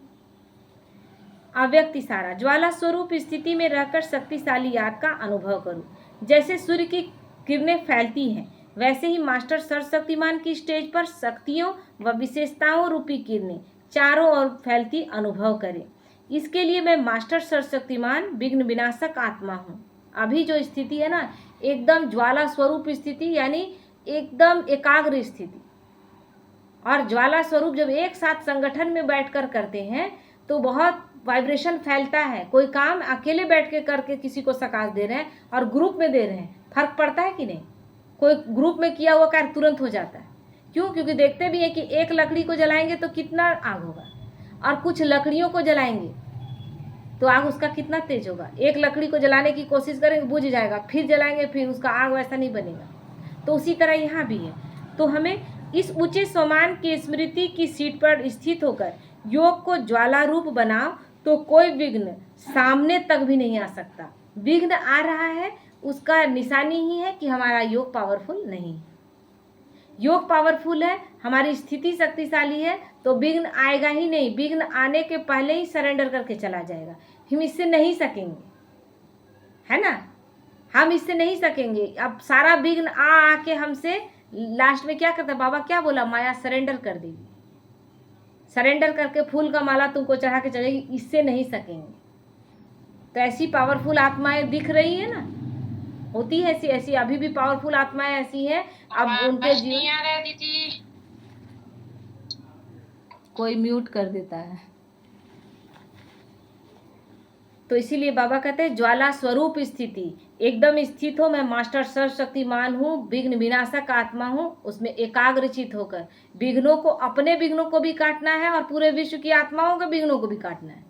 अव्यक्त इशारा, ज्वाला स्वरूप स्थिति में रहकर शक्तिशाली याद का अनुभव करो। जैसे सूर्य की किरणें फैलती हैं वैसे ही मास्टर सर्वशक्तिमान की स्टेज पर शक्तियों व विशेषताओं रूपी किरणें चारों ओर फैलती अनुभव करें। इसके लिए मैं मास्टर सर्वशक्तिमान विघ्न विनाशक आत्मा हूँ। अभी जो स्थिति है ना, एकदम ज्वाला स्वरूप स्थिति, यानी एकदम एकाग्र स्थिति। और ज्वाला स्वरूप जब एक साथ संगठन में बैठकर करते हैं तो बहुत वाइब्रेशन फैलता है। कोई काम अकेले बैठ के करके किसी को सकाश दे रहे हैं और ग्रुप में दे रहे हैं, फर्क पड़ता है कि नहीं? कोई ग्रुप में किया हुआ कार्य तुरंत हो जाता है। क्यों? क्योंकि देखते भी हैं कि एक लकड़ी को जलाएंगे तो कितना आग होगा, और कुछ लकड़ियों को जलाएंगे तो आग उसका कितना तेज होगा। एक लकड़ी को जलाने की कोशिश करेंगे, बुझ जाएगा, फिर जलाएंगे, फिर उसका आग वैसा नहीं बनेगा। तो उसी तरह यहाँ भी है। तो हमें इस ऊंचे स्वमान की स्मृति की सीट पर स्थित होकर योग को ज्वाला रूप बनाओ तो कोई विघ्न सामने तक भी नहीं आ सकता। विघ्न आ रहा है उसका निशानी ही है कि हमारा योग पावरफुल नहीं है। योग पावरफुल है, हमारी स्थिति शक्तिशाली है, तो विघ्न आएगा ही नहीं। विघ्न आने के पहले ही सरेंडर करके चला जाएगा। हम इससे नहीं सकेंगे, है ना, हम इससे नहीं सकेंगे। अब सारा विघ्न आके हमसे लास्ट में क्या करता, बाबा क्या बोला, माया सरेंडर कर देगी। सरेंडर करके फूल का माला तुमको चढ़ा के चलेगी, इससे नहीं सकेंगे। तो ऐसी पावरफुल आत्माएं दिख रही है ना, होती है ऐसी ऐसी, अभी भी पावरफुल आत्माएं ऐसी हैं। अब उनके जीवन कोई म्यूट कर देता है। तो इसीलिए बाबा कहते हैं ज्वाला स्वरूप स्थिति, एकदम स्थित हो, मैं मास्टर सर्वशक्तिमान हूँ, विघ्न विनाशक आत्मा हूँ, उसमें एकाग्रचित होकर विघ्नों को, अपने विघ्नों को भी काटना है और पूरे विश्व की आत्माओं के विघ्नों को भी काटना है।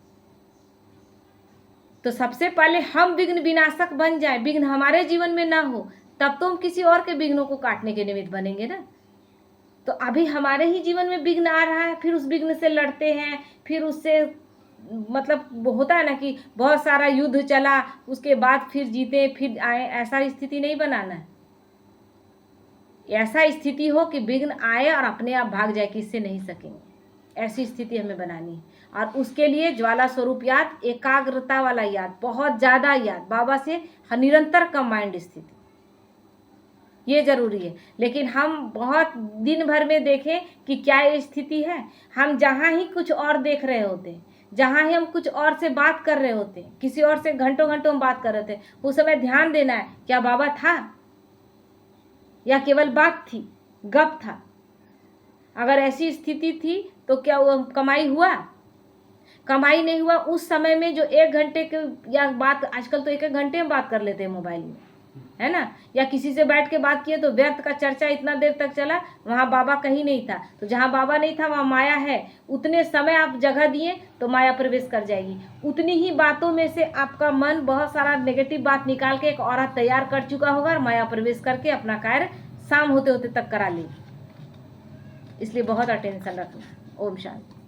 तो सबसे पहले हम विघ्न विनाशक बन जाए, विघ्न हमारे जीवन में ना हो, तब तो हम किसी और के विघ्नों को काटने के निमित्त बनेंगे ना। तो अभी हमारे ही जीवन में विघ्न आ रहा है, फिर उस विघ्न से लड़ते हैं, फिर उससे मतलब होता है ना कि बहुत सारा युद्ध चला, उसके बाद फिर जीते फिर आए, ऐसा स्थिति नहीं बनाना है। ऐसा स्थिति हो कि विघ्न आए और अपने आप भाग जाए कि इससे नहीं सकेंगे, ऐसी स्थिति हमें बनानी है। और उसके लिए ज्वाला स्वरूप याद, एकाग्रता वाला याद, बहुत ज़्यादा याद, बाबा से निरंतर कंबाइंड स्थिति, ये जरूरी है। लेकिन हम बहुत दिन भर में देखें कि क्या ये स्थिति है, हम जहाँ ही कुछ और देख रहे होते हैं, जहाँ ही हम कुछ और से बात कर रहे होते हैं, किसी और से घंटों घंटों हम बात कर रहे थे, उस समय ध्यान देना है क्या बाबा था या केवल बात थी, गप था। अगर ऐसी स्थिति थी तो क्या वो कमाई हुआ? कमाई नहीं हुआ। उस समय में जो 1 घंटे के या बात, आजकल तो 1-1 घंटे में बात कर लेते हैं मोबाइल में, है ना, या किसी से बैठ के बात किए तो व्यर्थ का चर्चा इतना देर तक चला, वहाँ बाबा कहीं नहीं था। तो जहाँ बाबा नहीं था वहाँ माया है। उतने समय आप जगह दिए तो माया प्रवेश कर जाएगी। उतनी ही बातों में से आपका मन बहुत सारा नेगेटिव बात निकाल के एक औरत तैयार कर चुका होगा और माया प्रवेश करके अपना कार्य शाम होते होते तक करा ले। इसलिए बहुत अटेंशन रखना। ओम शांति।